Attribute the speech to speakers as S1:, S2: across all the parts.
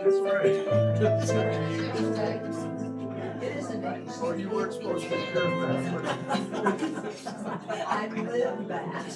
S1: That's right. Oh, you weren't supposed to hear that.
S2: I live that.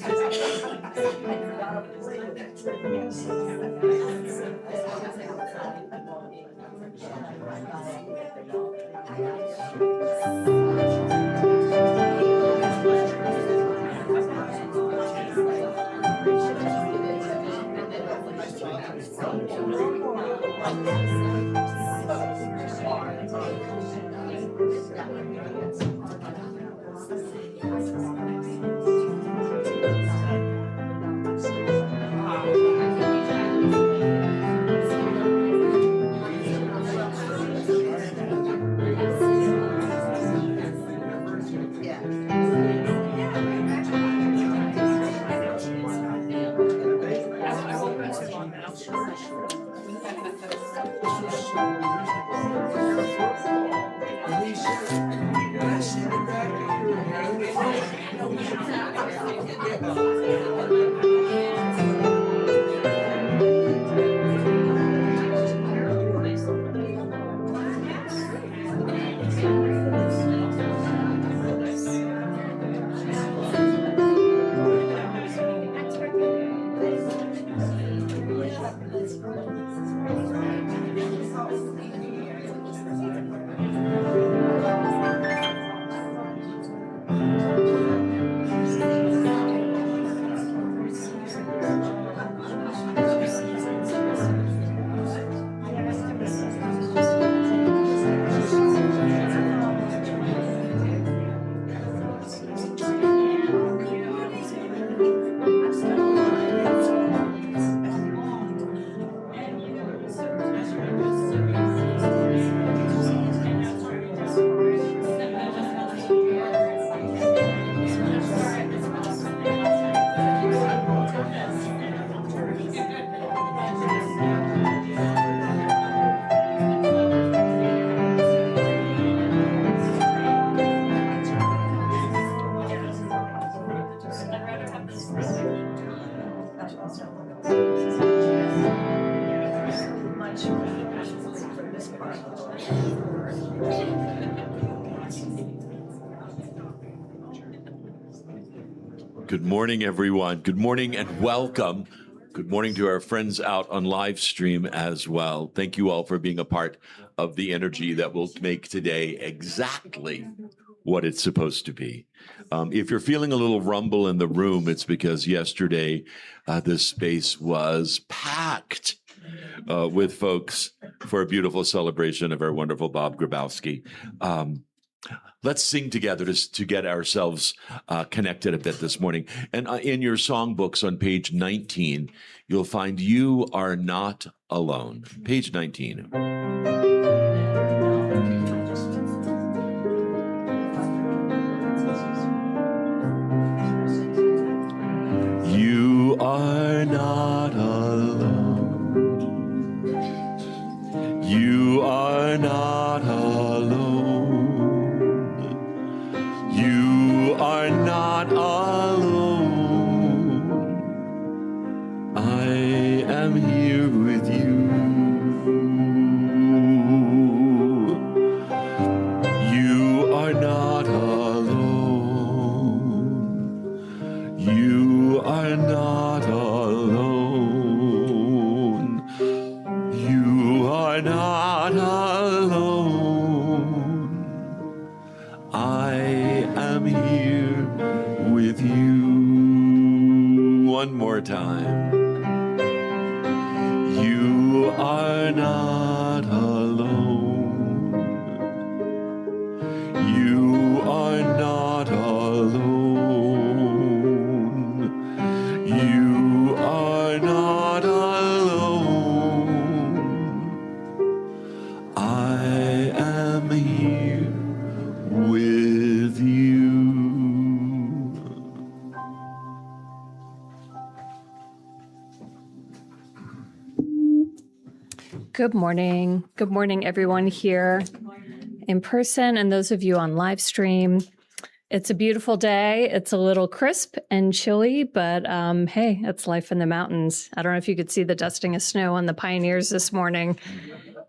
S3: Good morning, everyone. Good morning and welcome. Good morning to our friends out on live stream as well. Thank you all for being a part of the energy that will make today exactly what it's supposed to be. If you're feeling a little rumble in the room, it's because yesterday this space was packed with folks for a beautiful celebration of our wonderful Bob Grabowski. Let's sing together to get ourselves connected a bit this morning. And in your songbooks on page 19, you'll find You Are Not Alone. Page 19. You are not alone. You are not alone. You are not alone. I am here with you. You are not alone. You are not alone. You are not alone. I am here with you. One more time. You are not alone. You are not alone. You are not alone. I am here with you.
S4: Good morning. Good morning, everyone here in person and those of you on live stream. It's a beautiful day. It's a little crisp and chilly, but hey, it's life in the mountains. I don't know if you could see the dusting of snow on the Pioneers this morning.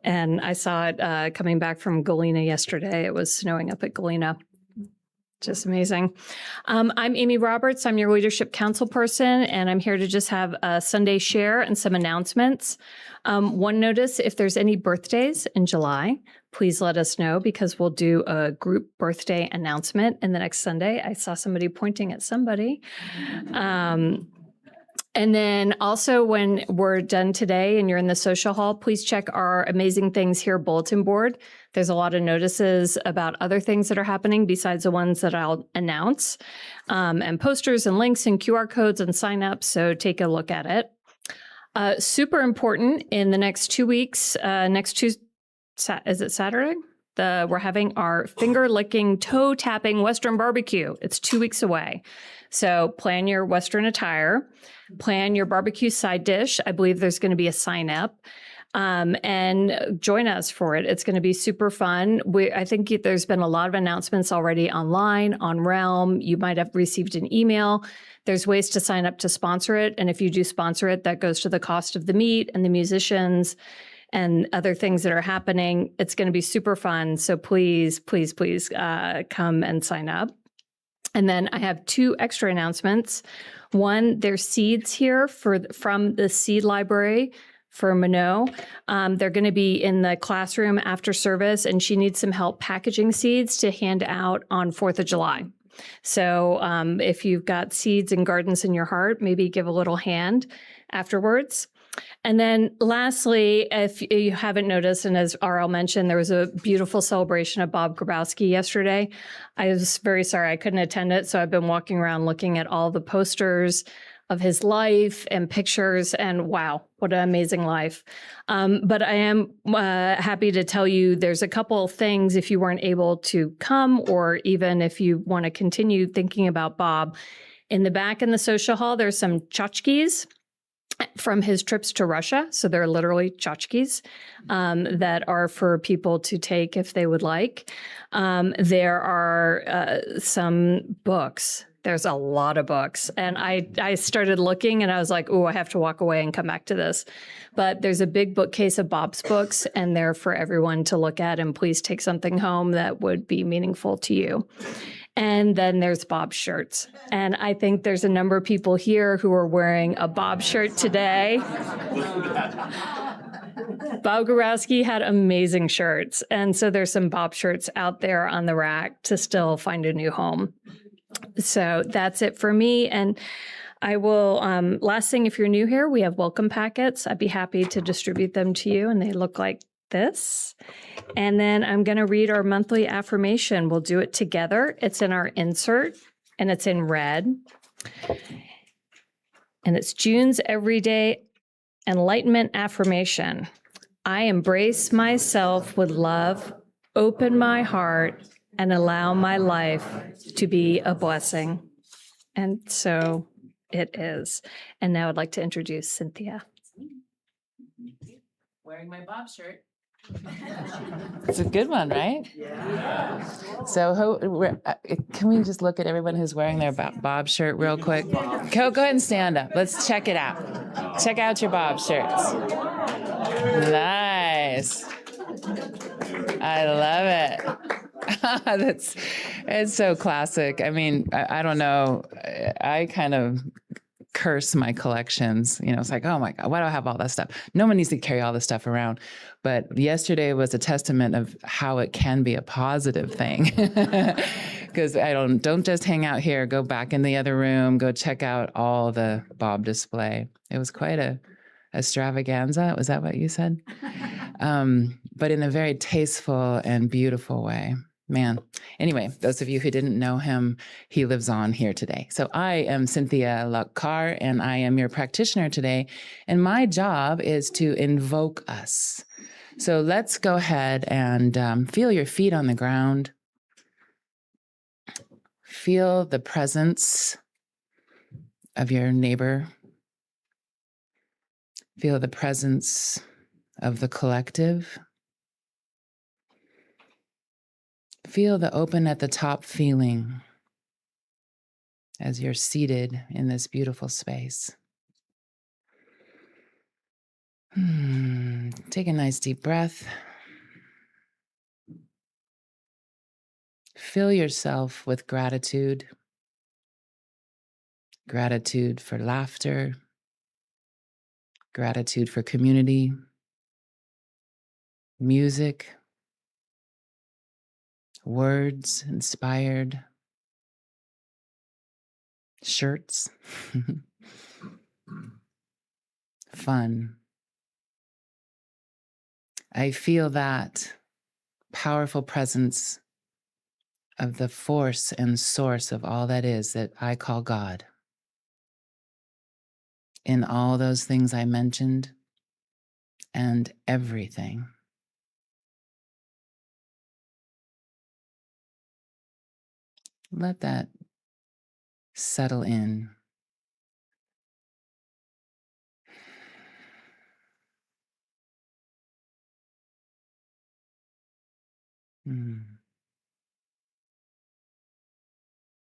S4: And I saw it coming back from Galena yesterday. It was snowing up at Galena. Just amazing. I'm Amy Roberts. I'm your leadership council person, and I'm here to just have a Sunday share and some announcements. One notice, if there's any birthdays in July, please let us know because we'll do a group birthday announcement in the next Sunday. I saw somebody pointing at somebody. And then also when we're done today and you're in the social hall, please check our Amazing Things Here bulletin board. There's a lot of notices about other things that are happening besides the ones that I'll announce, and posters and links and QR codes and signups. So take a look at it. Super important in the next 2 weeks, next Tuesday, is it Saturday? We're having our finger-licking, toe-tapping Western barbecue. It's 2 weeks away. So plan your Western attire, plan your barbecue side dish. I believe there's going to be a sign up, and join us for it. It's going to be super fun. I think there's been a lot of announcements already online on Realm. You might have received an email. There's ways to sign up to sponsor it. And if you do sponsor it, that goes to the cost of the meat and the musicians and other things that are happening. It's going to be super fun. So please, please, please come and sign up. And then I have 2 extra announcements. One, there's seeds here from the seed library for Minot. They're going to be in the classroom after service, and she needs some help packaging seeds to hand out on 4th of July. So if you've got seeds and gardens in your heart, maybe give a little hand afterwards. And then lastly, if you haven't noticed, and as RL mentioned, there was a beautiful celebration of Bob Grabowski yesterday. I was very sorry I couldn't attend it. So I've been walking around looking at all the posters of his life and pictures, and wow, what an amazing life. But I am happy to tell you there's a couple of things if you weren't able to come, or even if you want to continue thinking about Bob. In the back in the social hall, there's some tchotchkes from his trips to Russia. So they're literally tchotchkes that are for people to take if they would like. There are some books. There's a lot of books. And I started looking and I was like, oh, I have to walk away and come back to this. But there's a big bookcase of Bob's books, and they're for everyone to look at. And please take something home that would be meaningful to you. And then there's Bob's shirts. And I think there's a number of people here who are wearing a Bob shirt today. Bob Grabowski had amazing shirts. And so there's some Bob shirts out there on the rack to still find a new home. So that's it for me. And I will, last thing, if you're new here, we have welcome packets. I'd be happy to distribute them to you. And they look like this. And then I'm going to read our monthly affirmation. We'll do it together. It's in our insert and it's in red. And it's June's Everyday Enlightenment Affirmation. I embrace myself with love, open my heart, and allow my life to be a blessing. And so it is. And now I'd like to introduce Cynthia.
S2: Wearing my Bob shirt. It's a good one, right? Yeah. So can we just look at everyone who's wearing their Bob shirt real quick? Go ahead and stand up. Let's check it out. Check out your Bob shirts. Nice. I love it. It's so classic. I mean, I don't know. I kind of curse my collections. You know, it's like, oh my God, why do I have all that stuff? No one needs to carry all this stuff around. But yesterday was a testament of how it can be a positive thing. Because don't just hang out here, go back in the other room, go check out all the Bob display. It was quite a extravaganza. Was that what you said? But in a very tasteful and beautiful way. Man. Anyway, those of you who didn't know him, he lives on here today. So I am Cynthia Luckar, and I am your practitioner today. And my job is to invoke us. So let's go ahead and feel your feet on the ground. Feel the presence of your neighbor. Feel the presence of the collective. Feel the open at the top feeling as you're seated in this beautiful space. Take a nice deep breath. Fill yourself with gratitude. Gratitude for laughter. Gratitude for community. Music. Words inspired. Shirts. Fun. I feel that powerful presence of the force and source of all that is that I call God. In all those things I mentioned and everything. Let that settle in.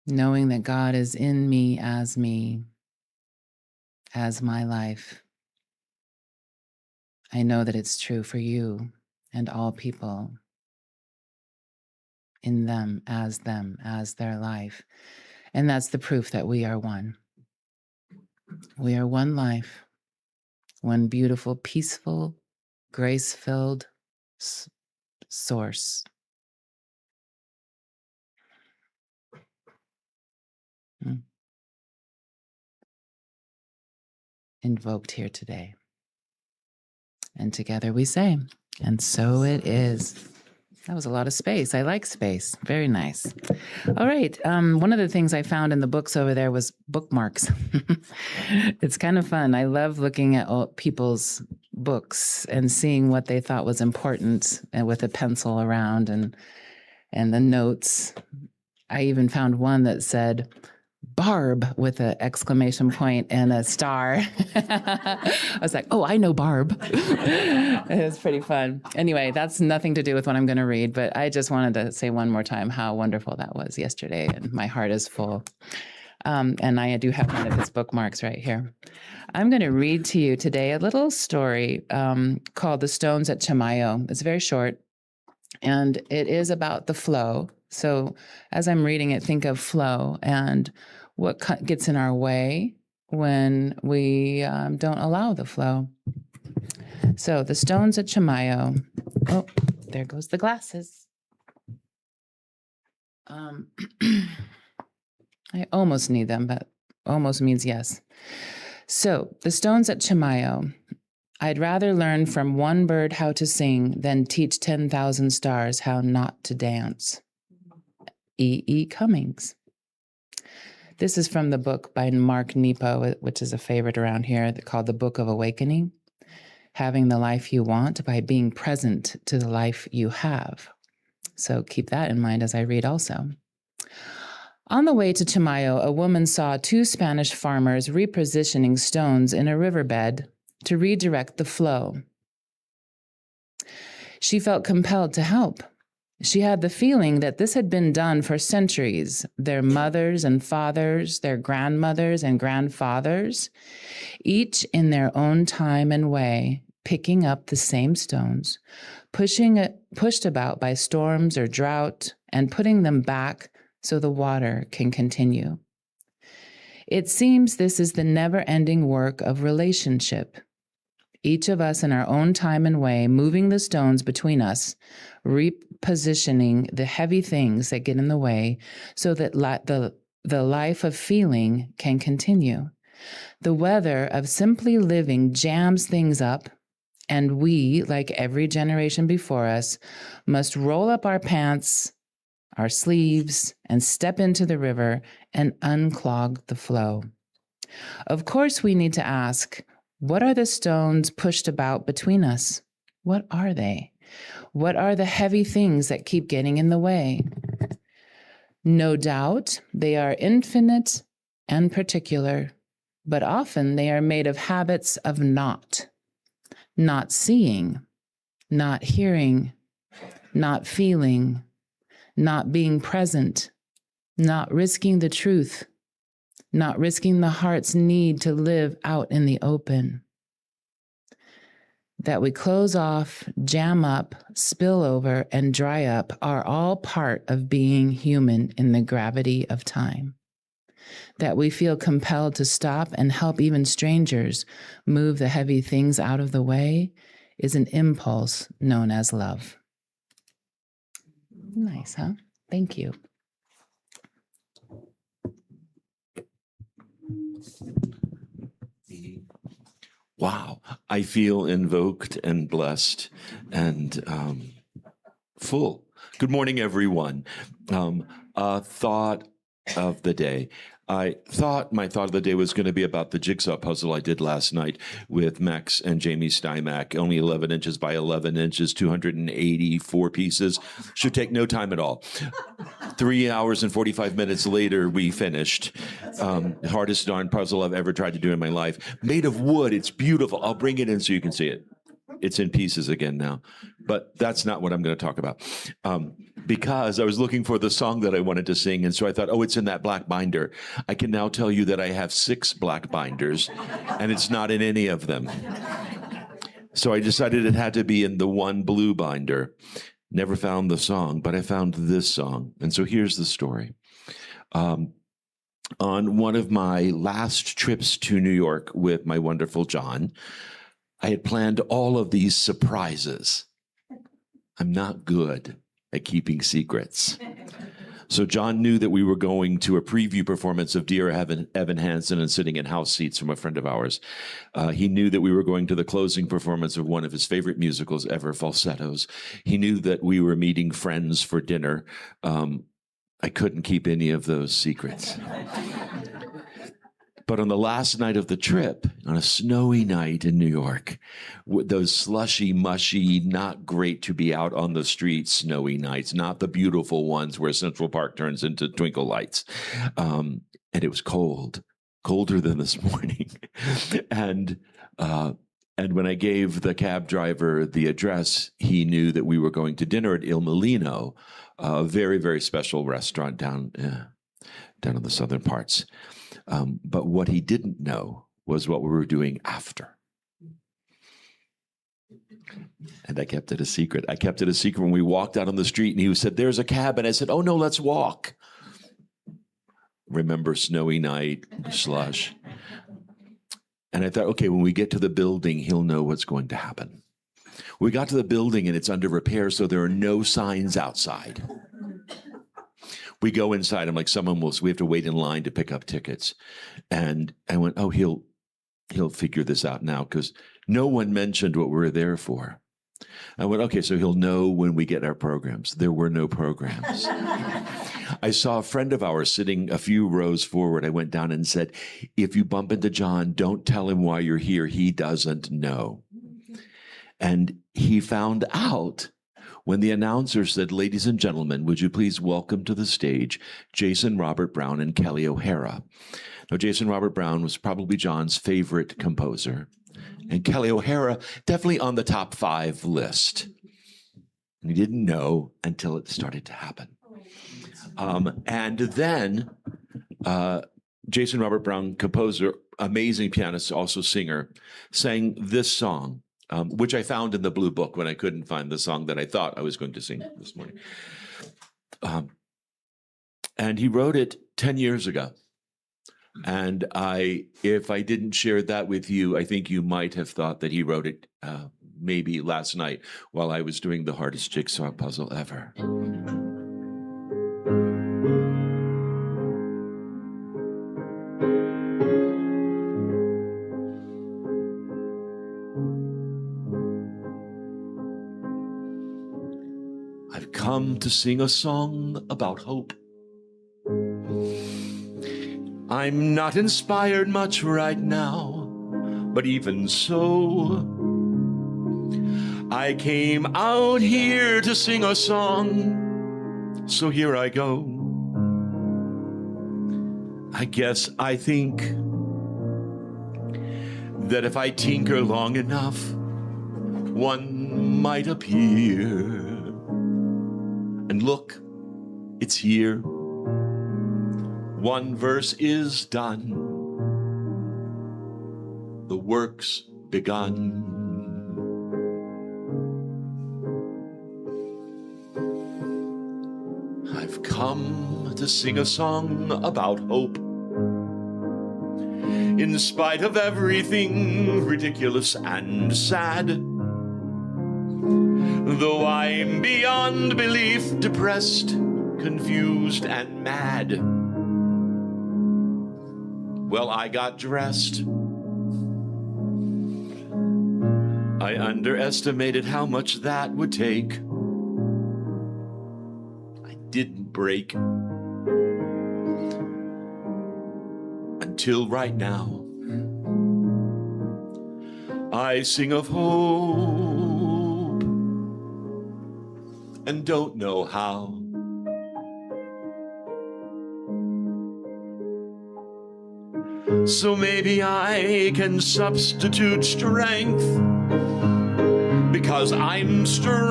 S2: Knowing that God is in me, as my life. I know that it's true for you and all people. In them, as their life. And that's the proof that we are one. We are one life, one beautiful, peaceful, grace-filled source. Invoked here today. And together we say, and so it is. That was a lot of space. I like space. Very nice. All right. One of the things I found in the books over there was bookmarks. It's kind of fun. I love looking at people's books and seeing what they thought was important, and with a pencil around and the notes. I even found one that said Barb with an exclamation point and a star. I was like, oh, I know Barb. It was pretty fun. Anyway, that's nothing to do with what I'm going to read, but I just wanted to say one more time how wonderful that was yesterday, and my heart is full. And I do have one of his bookmarks right here. I'm going to read to you today a little story called The Stones at Chamayo. It's very short, and it is about the flow. So as I'm reading it, think of flow and what gets in our way when we don't allow the flow. So the stones at Chamayo. Oh, there goes the glasses. I almost need them, but almost means yes. So the stones at Chamayo. I'd rather learn from one bird how to sing than teach 10,000 stars how not to dance. E. Cummings. This is from the book by Mark Nepo, which is a favorite around here, called The Book of Awakening. Having the life you want by being present to the life you have. So keep that in mind as I read also. On the way to Chamayo, a woman saw two Spanish farmers repositioning stones in a riverbed to redirect the flow. She felt compelled to help. She had the feeling that this had been done for centuries. Their mothers and fathers, their grandmothers and grandfathers, each in their own time and way, picking up the same stones, pushed about by storms or drought, and putting them back so the water can continue. It seems this is the never-ending work of relationship. Each of us in our own time and way, moving the stones between us, repositioning the heavy things that get in the way so that the life of feeling can continue. The weather of simply living jams things up, and we, like every generation before us, must roll up our pants, our sleeves, and step into the river and unclog the flow. Of course, we need to ask, what are the stones pushed about between us? What are they? What are the heavy things that keep getting in the way? No doubt, they are infinite and particular, but often they are made of habits of not seeing, not hearing, not feeling, not being present, not risking the truth, not risking the heart's need to live out in the open. that we close off, jam up, spill over, and dry up are all part of being human in the gravity of time. That we feel compelled to stop and help even strangers move the heavy things out of the way is an impulse known as love. Nice, huh? Thank you.
S3: Wow, I feel invoked and blessed and full. Good morning, everyone. A thought of the day. My thought of the day was going to be about the jigsaw puzzle I did last night with Max and Jamie Steinmack. Only 11 inches by 11 inches, 284 pieces. Should take no time at all. 3 hours and 45 minutes later, we finished. Hardest darn puzzle I've ever tried to do in my life. Made of wood. It's beautiful. I'll bring it in so you can see it. It's in pieces again now. But that's not what I'm going to talk about. Because I was looking for the song that I wanted to sing, and so I thought, oh, it's in that black binder. I can now tell you that I have 6 black binders, and it's not in any of them. So I decided it had to be in the one blue binder. Never found the song, but I found this song. And so here's the story. On one of my last trips to New York with my wonderful John, I had planned all of these surprises. I'm not good at keeping secrets. So John knew that we were going to a preview performance of Dear Evan Hansen and sitting in house seats from a friend of ours. He knew that we were going to the closing performance of one of his favorite musicals ever, Falsettos. He knew that we were meeting friends for dinner. I couldn't keep any of those secrets. But on the last night of the trip, on a snowy night in New York, with those slushy, mushy, not great to be out on the street snowy nights, not the beautiful ones where Central Park turns into twinkle lights. And it was cold, colder than this morning. And when I gave the cab driver the address, he knew that we were going to dinner at Il Mulino, a very, very special restaurant down in the southern parts. But what he didn't know was what we were doing after. And I kept it a secret. I kept it a secret when we walked out on the street and he said, there's a cab. And I said, oh no, let's walk. Remember, snowy night, slush. And I thought, okay, when we get to the building, he'll know what's going to happen. We got to the building and it's under repair, so there are no signs outside. We go inside. I'm like, we have to wait in line to pick up tickets. And I went, oh, he'll figure this out now because no one mentioned what we were there for. I went, okay, so he'll know when we get our programs. There were no programs. I saw a friend of ours sitting a few rows forward. I went down and said, if you bump into John, don't tell him why you're here. He doesn't know. And he found out when the announcer said, ladies and gentlemen, would you please welcome to the stage Jason Robert Brown and Kelly O'Hara. Now, Jason Robert Brown was probably John's favorite composer, and Kelly O'Hara definitely on the top 5 list. And he didn't know until it started to happen. And then Jason Robert Brown, composer, amazing pianist, also singer, sang this song, which I found in the Blue Book when I couldn't find the song that I thought I was going to sing this morning. And he wrote it 10 years ago. And if I didn't share that with you, I think you might have thought that he wrote it maybe last night while I was doing the hardest jigsaw puzzle ever. I've come to sing a song about hope. I'm not inspired much right now, but even so, I came out here to sing a song, so here I go. I guess I think that if I tinker long enough, one might appear. And look, it's here. One verse is done. The work's begun. I've come to sing a song about hope. In spite of everything ridiculous and sad, though I'm beyond belief depressed, confused, and mad, well, I got dressed. I underestimated how much that would take. I didn't break. Until right now. I sing of hope and don't know how. So maybe I can substitute strength, because I'm strong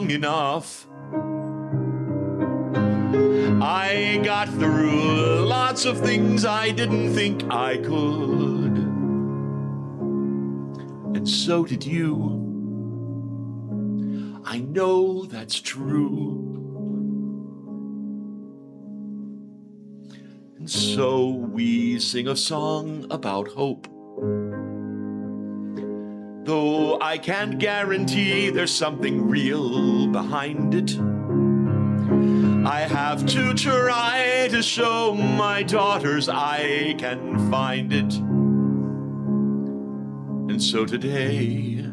S3: enough. I got through lots of things I didn't think I could. And so did you. I know that's true. And so we sing a song about hope. Though I can't guarantee there's something real behind it, I have to try to show my daughters I can find it. And so today,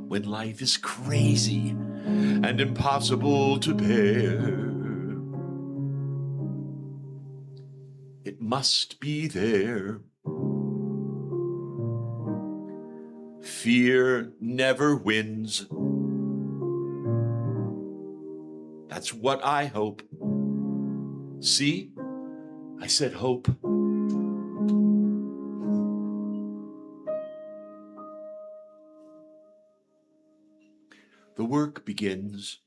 S3: when life is crazy and impossible to bear, it must be there. Fear never wins. That's what I hope. See? I said hope. The work begins.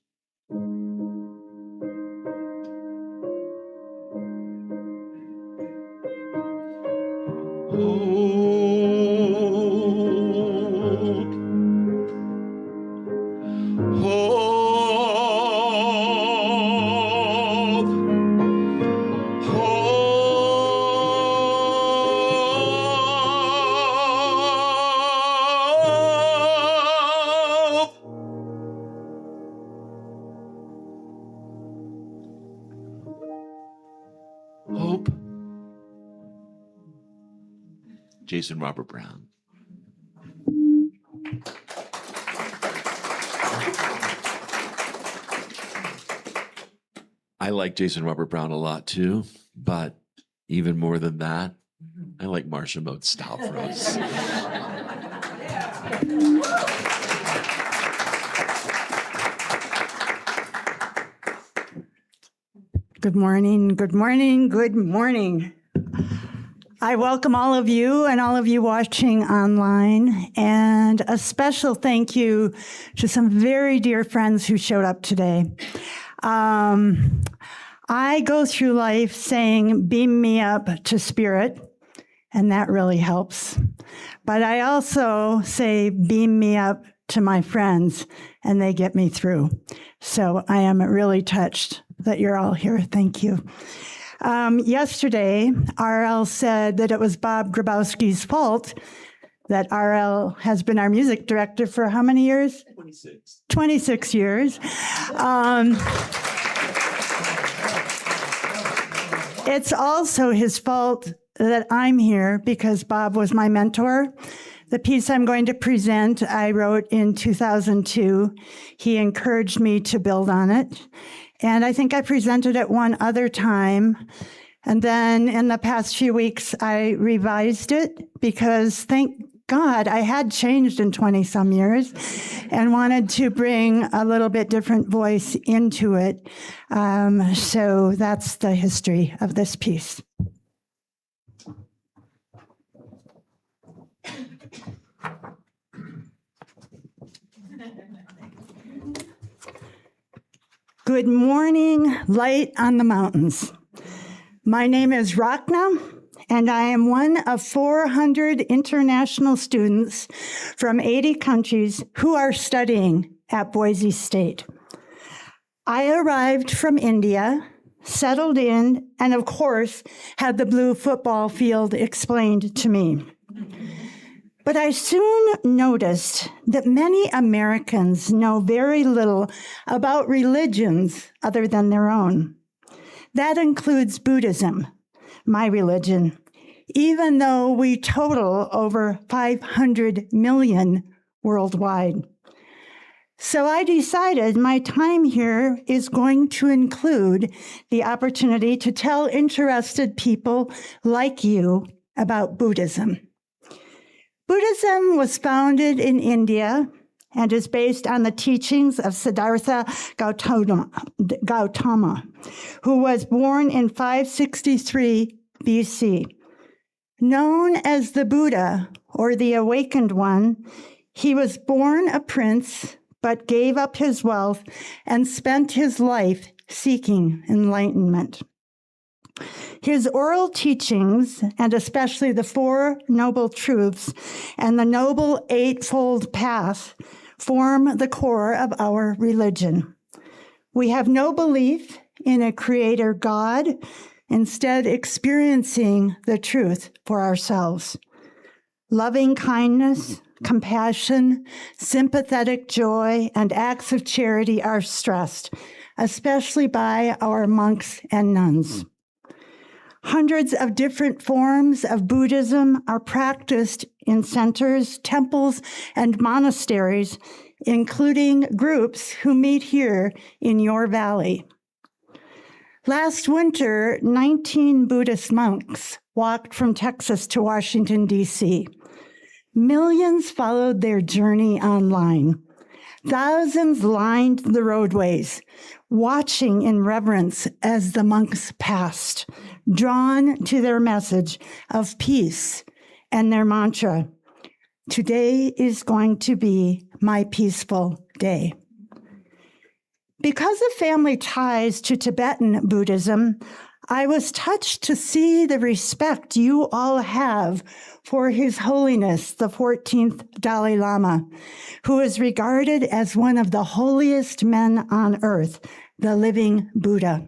S3: Hope. Jason Robert Brown. I like Jason Robert Brown a lot too, but even more than that, I like Marcia Mode-Stavros.
S5: Good morning, good morning, good morning. I welcome all of you and all of you watching online, and a special thank you to some very dear friends who showed up today. I go through life saying, beam me up to spirit, and that really helps. But I also say, beam me up to my friends, and they get me through. So I am really touched that you're all here. Thank you. Yesterday, RL said that it was Bob Grabowski's fault that RL has been our music director for how many years?
S3: 26.
S5: 26 years. It's also his fault that I'm here because Bob was my mentor. The piece I'm going to present, I wrote in 2002. He encouraged me to build on it. And I think I presented it one other time. And then in the past few weeks, I revised it because thank God I had changed in 20 some years and wanted to bring a little bit different voice into it. So that's the history of this piece. Good morning, light on the mountains. My name is Rachna, and I am one of 400 international students from 80 countries who are studying at Boise State. I arrived from India, settled in, and of course, had the blue football field explained to me. But I soon noticed that many Americans know very little about religions other than their own. That includes Buddhism, my religion, even though we total over 500 million worldwide. So I decided my time here is going to include the opportunity to tell interested people like you about Buddhism. Buddhism was founded in India and is based on the teachings of Siddhartha Gautama, who was born in 563 BC. Known as the Buddha, or the Awakened One, he was born a prince, but gave up his wealth and spent his life seeking enlightenment. His oral teachings, and especially the Four Noble Truths and the Noble Eightfold Path, form the core of our religion. We have no belief in a creator God, instead experiencing the truth for ourselves. Loving kindness, compassion, sympathetic joy, and acts of charity are stressed, especially by our monks and nuns. Hundreds of different forms of Buddhism are practiced in centers, temples, and monasteries, including groups who meet here in your valley. Last winter, 19 Buddhist monks walked from Texas to Washington, D.C. Millions followed their journey online. Thousands lined the roadways, watching in reverence as the monks passed, drawn to their message of peace and their mantra, "Today is going to be my peaceful day." Because of family ties to Tibetan Buddhism, I was touched to see the respect you all have for His Holiness, the 14th Dalai Lama, who is regarded as one of the holiest men on earth, the living Buddha.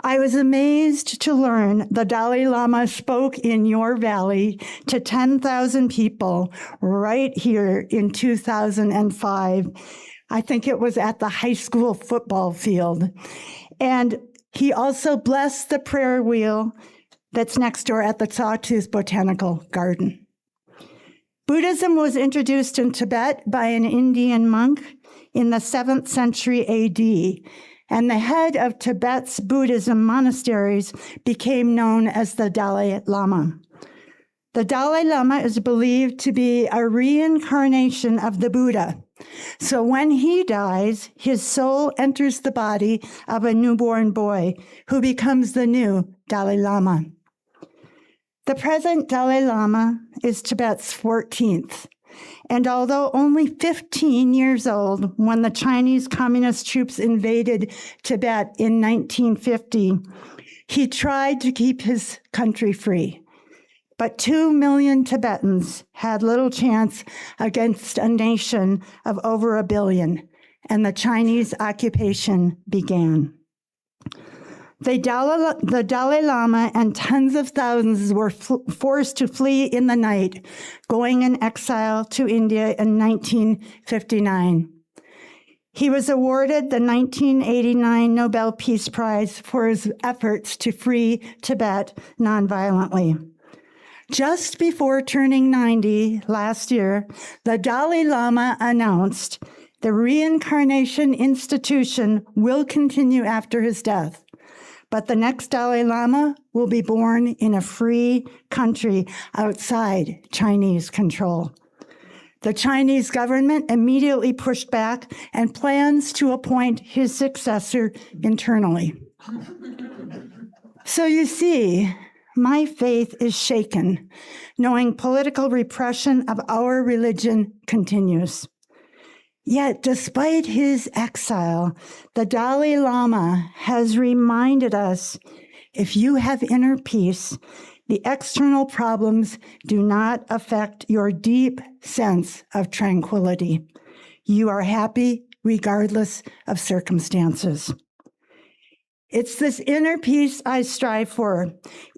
S5: I was amazed to learn the Dalai Lama spoke in your valley to 10,000 people right here in 2005. I think it was at the high school football field. And he also blessed the prayer wheel that's next door at the Sawtooth Botanical Garden. Buddhism was introduced in Tibet by an Indian monk in the 7th century AD, and the head of Tibet's Buddhism monasteries became known as the Dalai Lama. The Dalai Lama is believed to be a reincarnation of the Buddha. So when he dies, his soul enters the body of a newborn boy who becomes the new Dalai Lama. The present Dalai Lama is Tibet's 14th. And although only 15 years old when the Chinese communist troops invaded Tibet in 1950, he tried to keep his country free. But 2 million Tibetans had little chance against a nation of over 1 billion, and the Chinese occupation began. The Dalai Lama and tens of thousands were forced to flee in the night, going in exile to India in 1959. He was awarded the 1989 Nobel Peace Prize for his efforts to free Tibet nonviolently. Just before turning 90 last year, the Dalai Lama announced the reincarnation institution will continue after his death, but the next Dalai Lama will be born in a free country outside Chinese control. The Chinese government immediately pushed back and plans to appoint his successor internally. So you see, my faith is shaken, knowing political repression of our religion continues. Yet, despite his exile, the Dalai Lama has reminded us, if you have inner peace, the external problems do not affect your deep sense of tranquility. you are happy regardless of circumstances. It's this inner peace I strive for,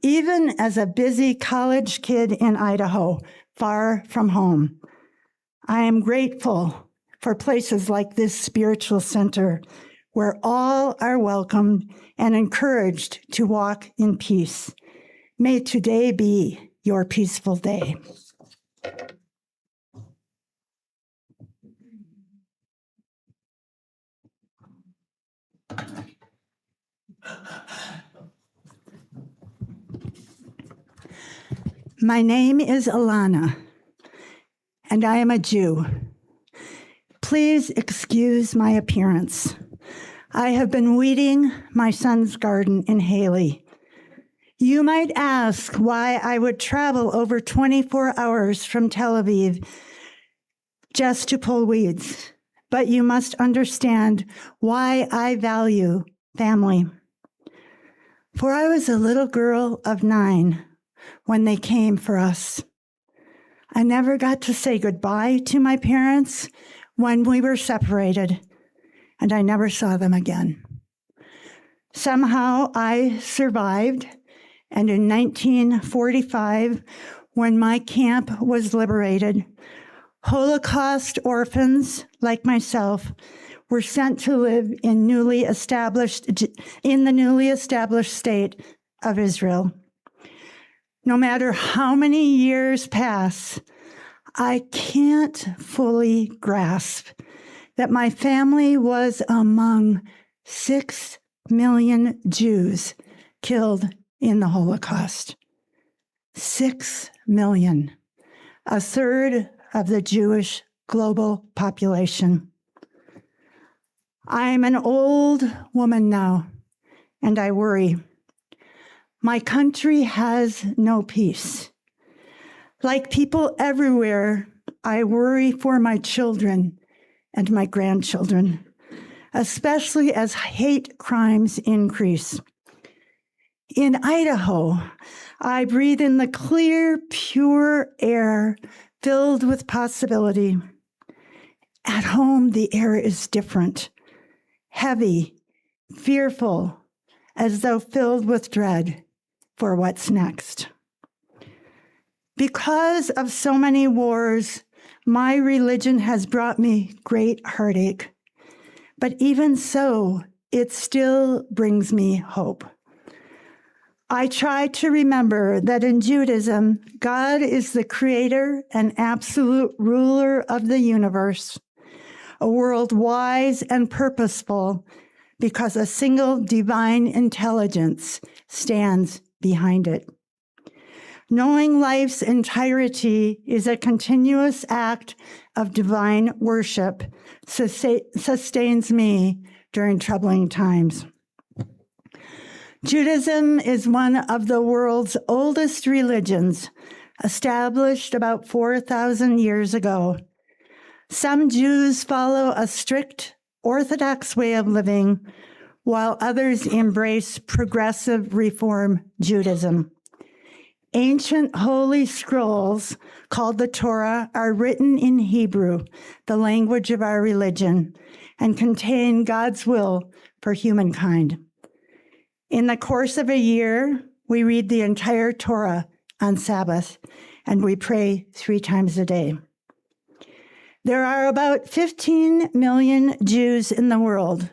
S5: even as a busy college kid in Idaho, far from home. I am grateful for places like this spiritual center, where all are welcomed and encouraged to walk in peace. May today be your peaceful day. My name is Alana, and I am a Jew. Please excuse my appearance. I have been weeding my son's garden in Haley. You might ask why I would travel over 24 hours from Tel Aviv just to pull weeds, but you must understand why I value family. For I was a little girl of 9 when they came for us. I never got to say goodbye to my parents when we were separated, and I never saw them again. Somehow I survived, and in 1945, when my camp was liberated, Holocaust orphans like myself were sent to live in the newly established state of Israel. No matter how many years pass, I can't fully grasp that my family was among 6 million Jews killed in the Holocaust. 6 million, a third of the Jewish global population. I'm an old woman now, and I worry. My country has no peace. Like people everywhere, I worry for my children and my grandchildren, especially as hate crimes increase. In Idaho, I breathe in the clear, pure air filled with possibility. At home, the air is different, heavy, fearful, as though filled with dread for what's next. Because of so many wars, my religion has brought me great heartache. But even so, it still brings me hope. I try to remember that in Judaism, God is the creator and absolute ruler of the universe, a world wise and purposeful because a single divine intelligence stands behind it. Knowing life's entirety is a continuous act of divine worship sustains me during troubling times. Judaism is one of the world's oldest religions, established about 4,000 years ago. Some Jews follow a strict Orthodox way of living, while others embrace progressive Reform Judaism. Ancient holy scrolls called the Torah are written in Hebrew, the language of our religion, and contain God's will for humankind. In the course of a year, we read the entire Torah on Sabbath, and we pray 3 times a day. There are about 15 million Jews in the world.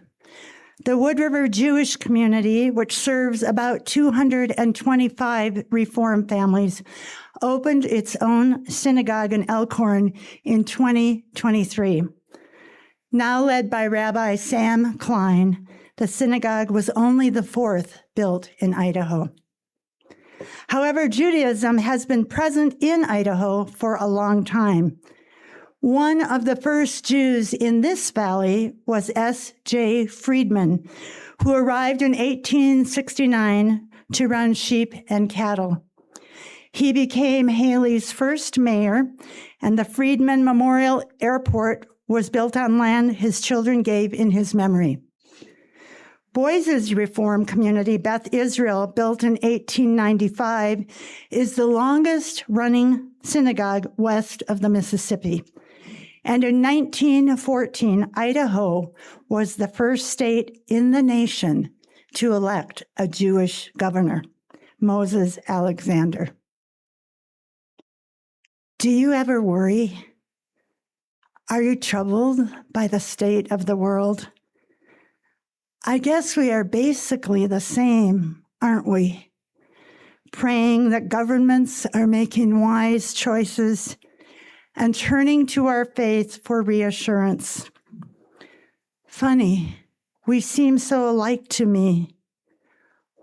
S5: The Wood River Jewish community, which serves about 225 Reform families, opened its own synagogue in Elkhorn in 2023. Now led by Rabbi Sam Klein, the synagogue was only the 4th built in Idaho. However, Judaism has been present in Idaho for a long time. One of the first Jews in this valley was S.J. Friedman, who arrived in 1869 to run sheep and cattle. He became Haley's first mayor, and the Friedman Memorial Airport was built on land his children gave in his memory. Boise's Reform community, Beth Israel, built in 1895, is the longest running synagogue west of the Mississippi. And in 1914, Idaho was the first state in the nation to elect a Jewish governor, Moses Alexander. Do you ever worry? Are you troubled by the state of the world? I guess we are basically the same, aren't we? Praying that governments are making wise choices and turning to our faith for reassurance. Funny, we seem so alike to me.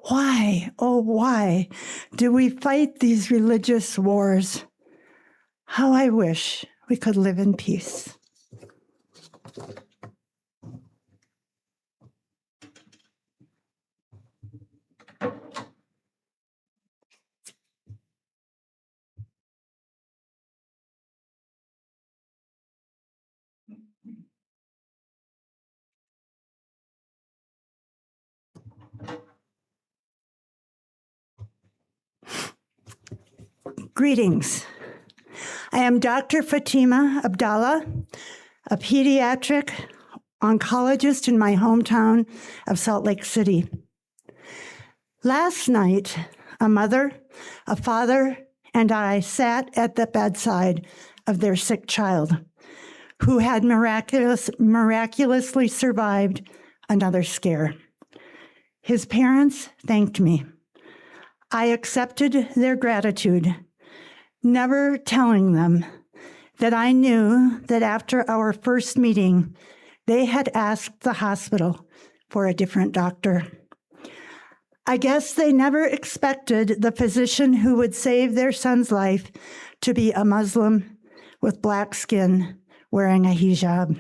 S5: Why, oh why, do we fight these religious wars? How I wish we could live in peace. Greetings. I am Dr. Fatima Abdallah, a pediatric oncologist in my hometown of Salt Lake City. Last night, a mother, a father, and I sat at the bedside of their sick child who had miraculously survived another scare. His parents thanked me. I accepted their gratitude, never telling them that I knew that after our first meeting, they had asked the hospital for a different doctor. I guess they never expected the physician who would save their son's life to be a Muslim with black skin wearing a hijab.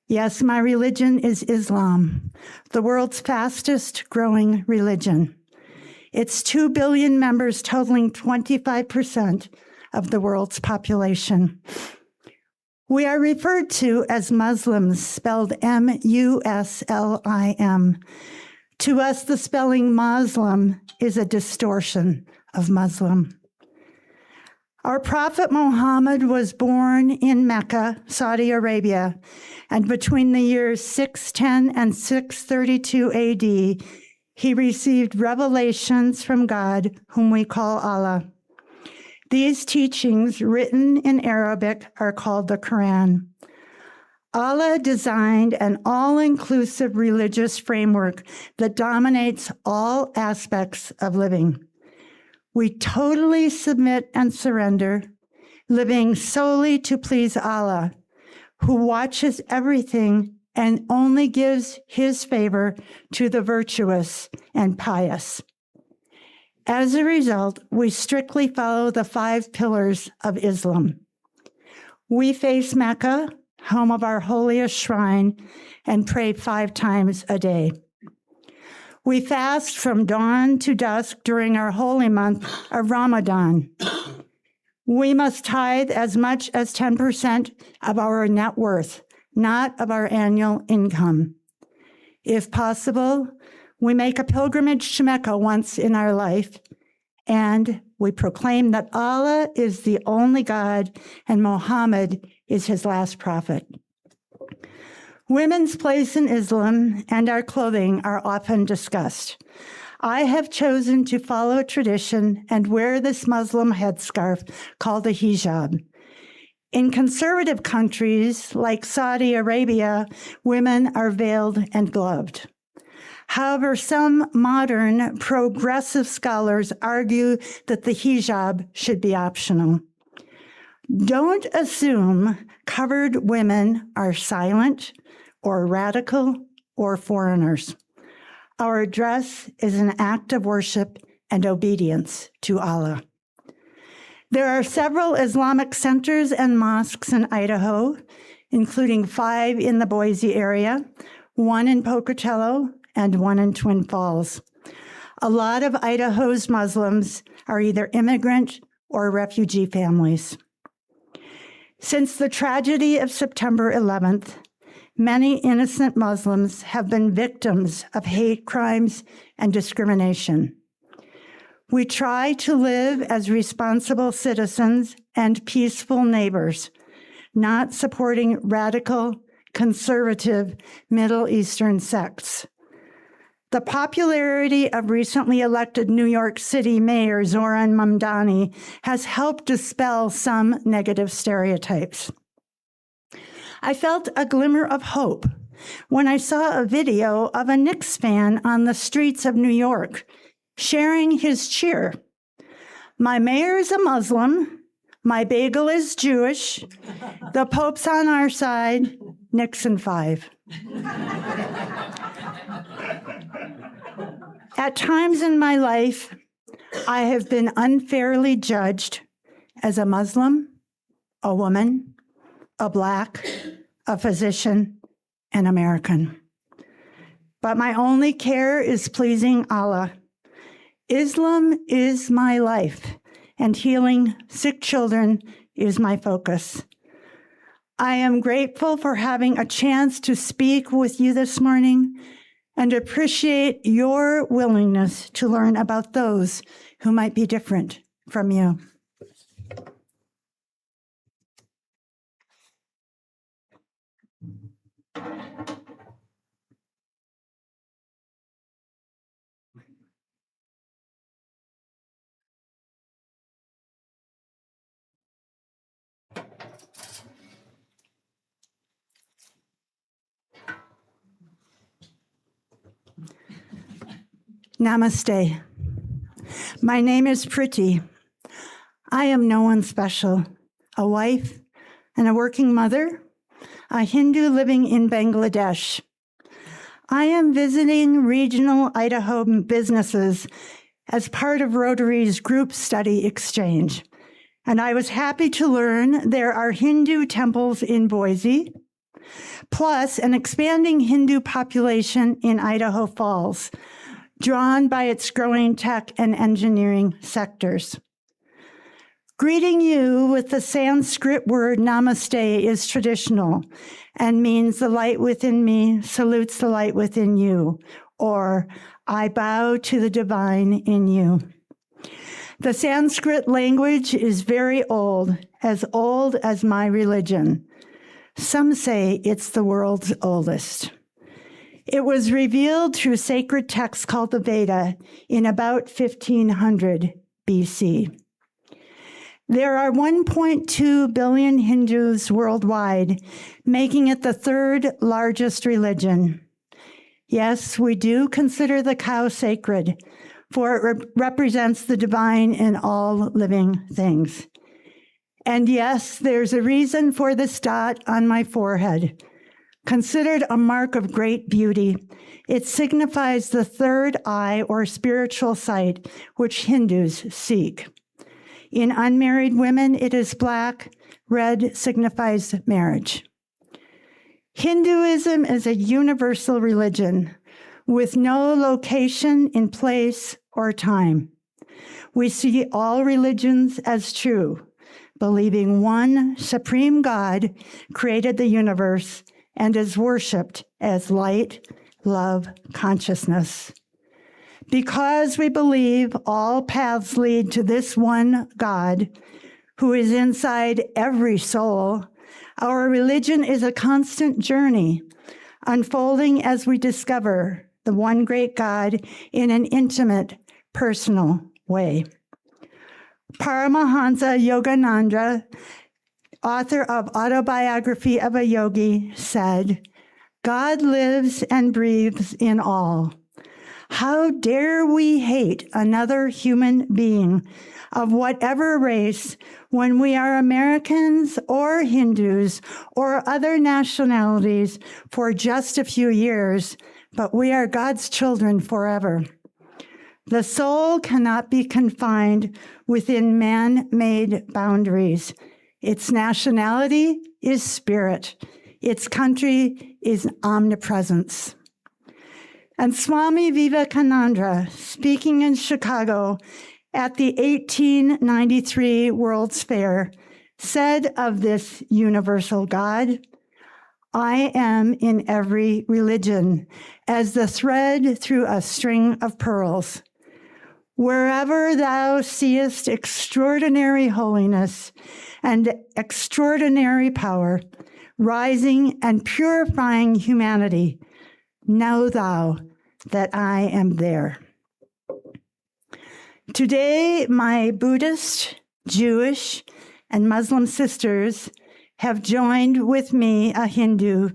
S5: Yes, my religion is Islam, the world's fastest growing religion. It's 2 billion members, totaling 25% of the world's population. We are referred to as Muslims, spelled M-U-S-L-I-M. To us, the spelling Muslim is a distortion of Muslim. Our Prophet Muhammad was born in Mecca, Saudi Arabia, and between the years 610 and 632 AD, he received revelations from God, whom we call Allah. These teachings, written in Arabic, are called the Quran. Allah designed an all-inclusive religious framework that dominates all aspects of living. We totally submit and surrender, living solely to please Allah, who watches everything and only gives his favor to the virtuous and pious. As a result, we strictly follow the 5 pillars of Islam. We face Mecca, home of our holiest shrine, and pray 5 times a day. We fast from dawn to dusk during our holy month of Ramadan. We must tithe as much as 10% of our net worth, not of our annual income. If possible, we make a pilgrimage to Mecca once in our life, and we proclaim that Allah is the only God and Muhammad is his last prophet. Women's place in Islam and our clothing are often discussed. I have chosen to follow tradition and wear this Muslim headscarf called a hijab. In conservative countries like Saudi Arabia, women are veiled and gloved. However, some modern progressive scholars argue that the hijab should be optional. Don't assume covered women are silent or radical or foreigners. Our dress is an act of worship and obedience to Allah. There are several Islamic centers and mosques in Idaho, including 5 in the Boise area, 1 in Pocatello, and 1 in Twin Falls. A lot of Idaho's Muslims are either immigrant or refugee families. Since the tragedy of September 11th, many innocent Muslims have been victims of hate crimes and discrimination. We try to live as responsible citizens and peaceful neighbors, not supporting radical, conservative Middle Eastern sects. The popularity of recently elected New York City Mayor Zoran Mamdani has helped dispel some negative stereotypes. I felt a glimmer of hope when I saw a video of a Knicks fan on the streets of New York sharing his cheer. My mayor is a Muslim, my bagel is Jewish, the Pope's on our side, Nixon 5. At times in my life, I have been unfairly judged as a Muslim, a woman, a Black, a physician, an American. But my only care is pleasing Allah. Islam is my life, and healing sick children is my focus. I am grateful for having a chance to speak with you this morning and appreciate your willingness to learn about those who might be different from you. Namaste. My name is Priti. I am no one special, a wife and a working mother, a Hindu living in Bangladesh. I am visiting regional Idaho businesses as part of Rotary's group study exchange, and I was happy to learn there are Hindu temples in Boise, plus an expanding Hindu population in Idaho Falls, drawn by its growing tech and engineering sectors. Greeting you with the Sanskrit word namaste is traditional and means the light within me salutes the light within you, or I bow to the divine in you. The Sanskrit language is very old as my religion. Some say it's the world's oldest. It was revealed through sacred texts called the Veda in about 1500 BC. There are 1.2 billion Hindus worldwide, making it the third largest religion. Yes, we do consider the cow sacred, for it represents the divine in all living things. And yes, there's a reason for this dot on my forehead. Considered a mark of great beauty, it signifies the third eye or spiritual sight which Hindus seek. In unmarried women, it is black. Red signifies marriage. Hinduism is a universal religion with no location in place or time. We see all religions as true, believing one supreme God created the universe and is worshiped as light, love, consciousness. Because we believe all paths lead to this one God, who is inside every soul, our religion is a constant journey, unfolding as we discover the one great God in an intimate, personal way. Paramahansa Yogananda, author of Autobiography of a Yogi, said, "God lives and breathes in all. How dare we hate another human being of whatever race when we are Americans or Hindus or other nationalities for just a few years, but we are God's children forever. The soul cannot be confined within man-made boundaries. Its nationality is spirit. Its country is omnipresence." And Swami Vivekananda, speaking in Chicago at the 1893 World's Fair, said of this universal God, "I am in every religion, as the thread through a string of pearls. Wherever thou seest extraordinary holiness, and extraordinary power, rising and purifying humanity. Know thou that I am there. Today, my Buddhist, Jewish, and Muslim sisters have joined with me, a Hindu,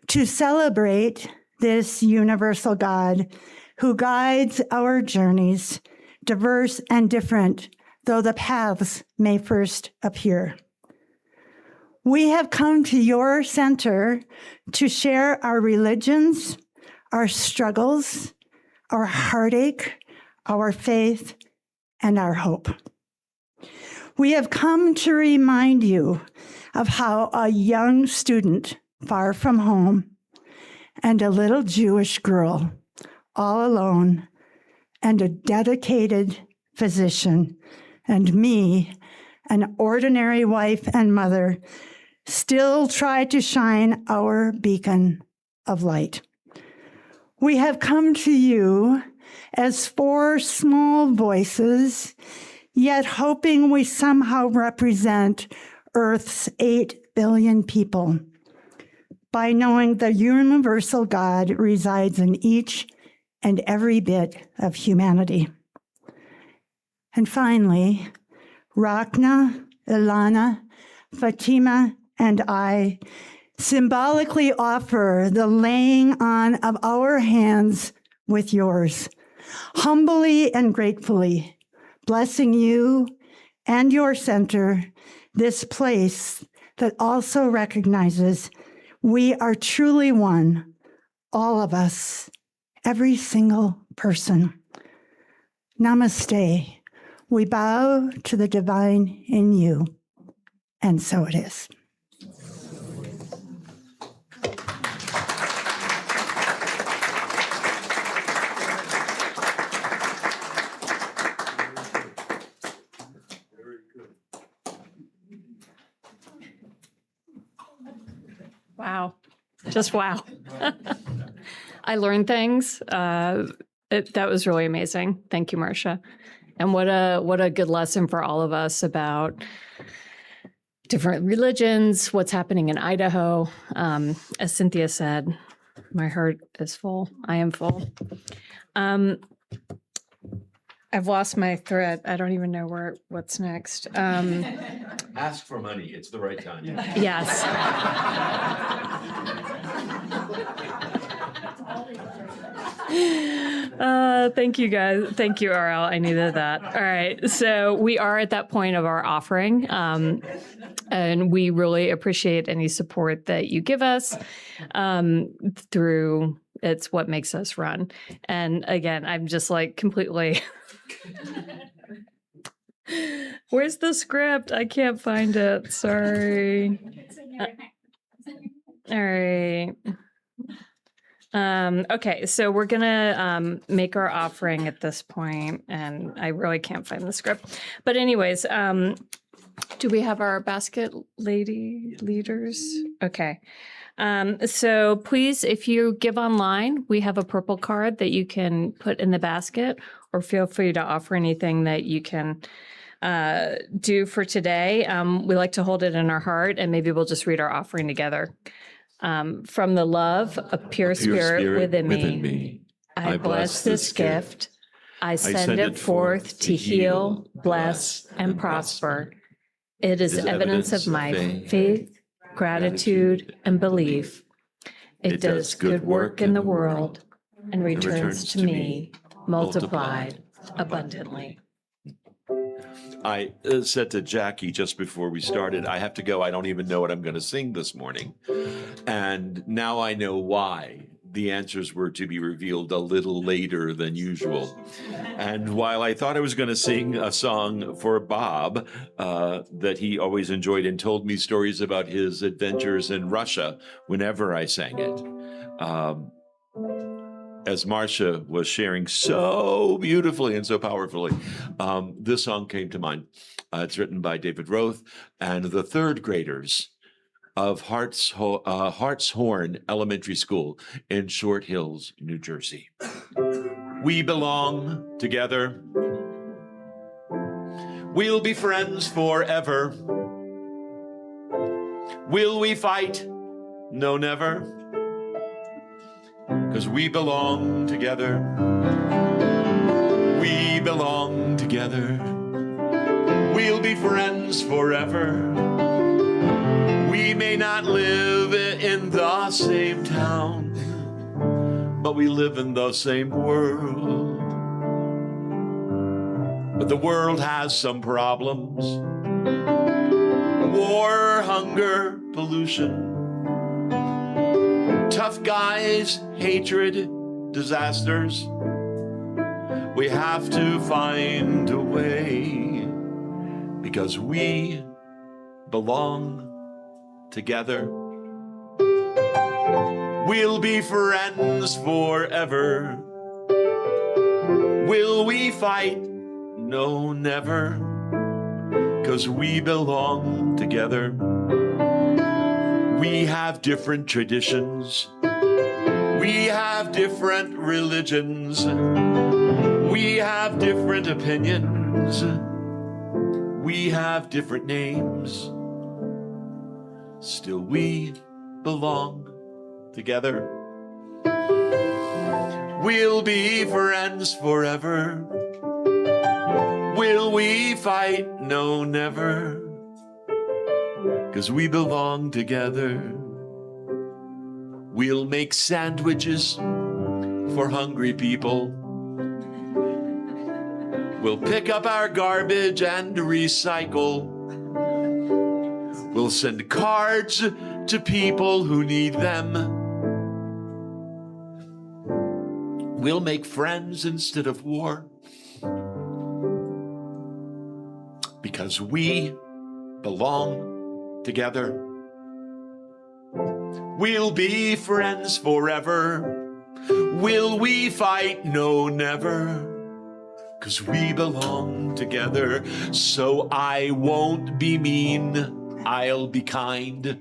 S5: to celebrate this universal God who guides our journeys, diverse and different, though the paths may first appear. We have come to your center to share our religions, our struggles, our heartache, our faith, and our hope. We have come to remind you of how a young student far from home and a little Jewish girl all alone and a dedicated physician and me, an ordinary wife and mother, still try to shine our beacon of light. We have come to you as 4 small voices, yet hoping we somehow represent Earth's 8 billion people by knowing the universal God resides in each and every bit of humanity. And finally, Rachna, Ilana, Fatima, and I symbolically offer the laying on of our hands with yours, humbly and gratefully, blessing you and your center, this place that also recognizes we are truly one, all of us, every single person. Namaste. We bow to the divine in you, and so it is.
S4: Wow. Just wow. I learned things. That was really amazing. Thank you, Marcia. And what a good lesson for all of us about different religions, what's happening in Idaho. As Cynthia said, my heart is full. I am full. I've lost my thread. I don't even know what's next.
S3: Ask for money. It's the right time.
S4: Yes. Thank you, guys. Thank you, RL. I needed that. All right. So we are at that point of our offering. And we really appreciate any support that you give us through, it's what makes us run. And again, I'm just like completely... Where's the script? I can't find it. Sorry. All right. Okay, so we're gonna make our offering at this point, and I really can't find the script. But anyways, do we have our basket lady leaders? Okay. So please, if you give online, we have a purple card that you can put in the basket, or feel free to offer anything that you can do for today. We like to hold it in our heart, and maybe we'll just read our offering together. From the love of pure spirit within me, I bless this gift. I send it forth to heal, bless, and prosper. It is evidence of my faith, gratitude, and belief. It does good work in the world and returns to me multiplied abundantly.
S3: I said to Jackie just before we started, I have to go. I don't even know what I'm going to sing this morning. And now I know why. The answers were to be revealed a little later than usual. And while I thought I was going to sing a song for Bob that he always enjoyed and told me stories about his adventures in Russia whenever I sang it, as Marcia was sharing so beautifully and so powerfully, this song came to mind. It's written by David Roth and the third graders of Hartshorn Elementary School in Short Hills, New Jersey. We belong together. We'll be friends forever. Will we fight? No, never. 'Cause we belong together. We belong together. We'll be friends forever. We may not live in the same town, but we live in the same world. But the world has some problems. War, hunger, pollution. Tough guys, hatred, disasters. We have to find a way, because we belong together. We'll be friends forever. Will we fight? No, never. 'Cause we belong together. We have different traditions. We have different religions. We have different opinions. We have different names. Still we belong together. We'll be friends forever. Will we fight? No, never. 'Cause we belong together. We'll make sandwiches for hungry people. We'll pick up our garbage and recycle. We'll send cards to people who need them. We'll make friends instead of war. Because we belong together. We'll be friends forever. Will we fight? No, never. 'Cause we belong together. So I won't be mean, I'll be kind.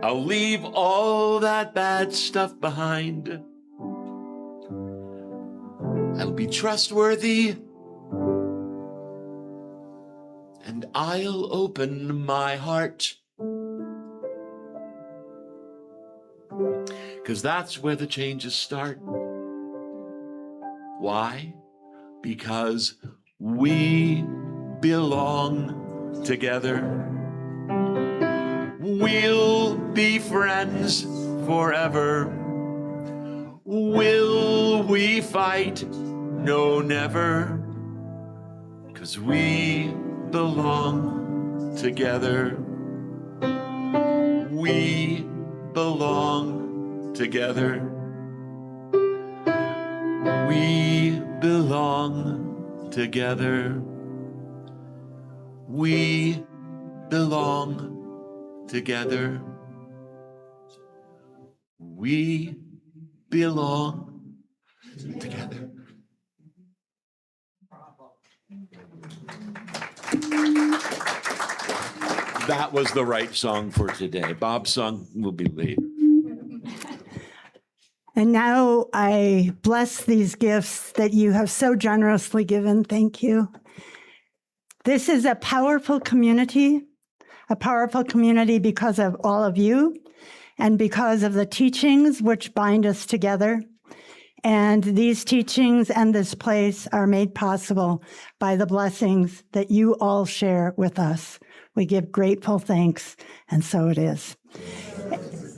S3: I'll leave all that bad stuff behind. I'll be trustworthy. And I'll open my heart. 'Cause that's where the changes start. Why? Because we belong together. We'll be friends forever. Will we fight? No, never. 'Cause we belong together. We belong together. We belong together. We belong together. We belong together. That was the right song for today. Bob's song will be later.
S5: And now I bless these gifts that you have so generously given. Thank you. This is a powerful community because of all of you and because of the teachings which bind us together. And these teachings and this place are made possible by the blessings that you all share with us. We give grateful thanks, and so it is.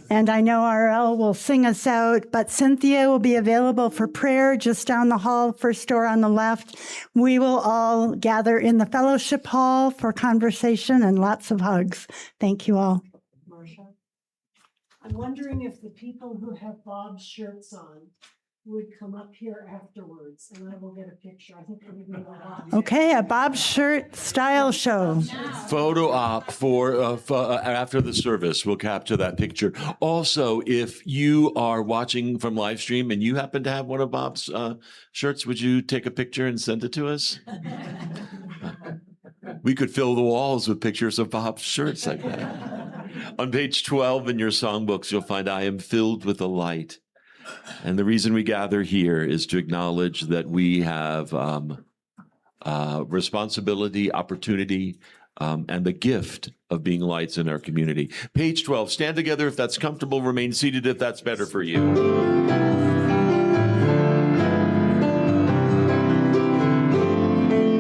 S5: And I know RL will sing us out, but Cynthia will be available for prayer just down the hall, first door on the left. We will all gather in the fellowship hall for conversation and lots of hugs. Thank you all.
S6: Marcia, I'm wondering if the people who have Bob's shirts on would come up here afterwards, and I will get a picture. I think it would be a lot.
S5: Okay, a Bob shirt style show.
S3: Photo op for after the service. We'll capture that picture. Also, if you are watching from live stream and you happen to have one of Bob's shirts, would you take a picture and send it to us? We could fill the walls with pictures of Bob's shirts like that. On page 12 in your songbooks, you'll find I am filled with a light. And the reason we gather here is to acknowledge that we have responsibility, opportunity, and the gift of being lights in our community. Page 12, stand together if that's comfortable, remain seated if that's better for you.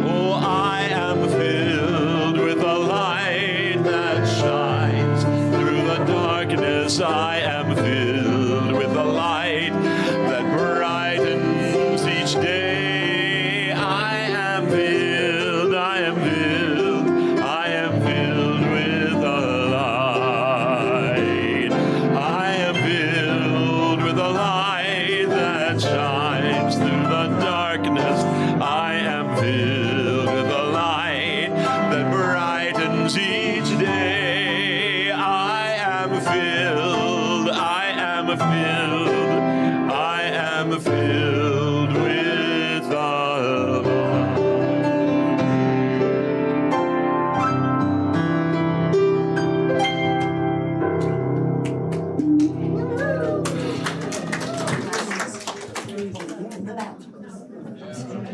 S3: Oh, I am filled with a light that shines through the darkness. I am filled with a light that brightens each day. I am filled, I am filled, I am filled with a light. I am filled with a light that shines through the darkness. I am filled with a light that brightens each day. I am filled, I am filled, I am filled.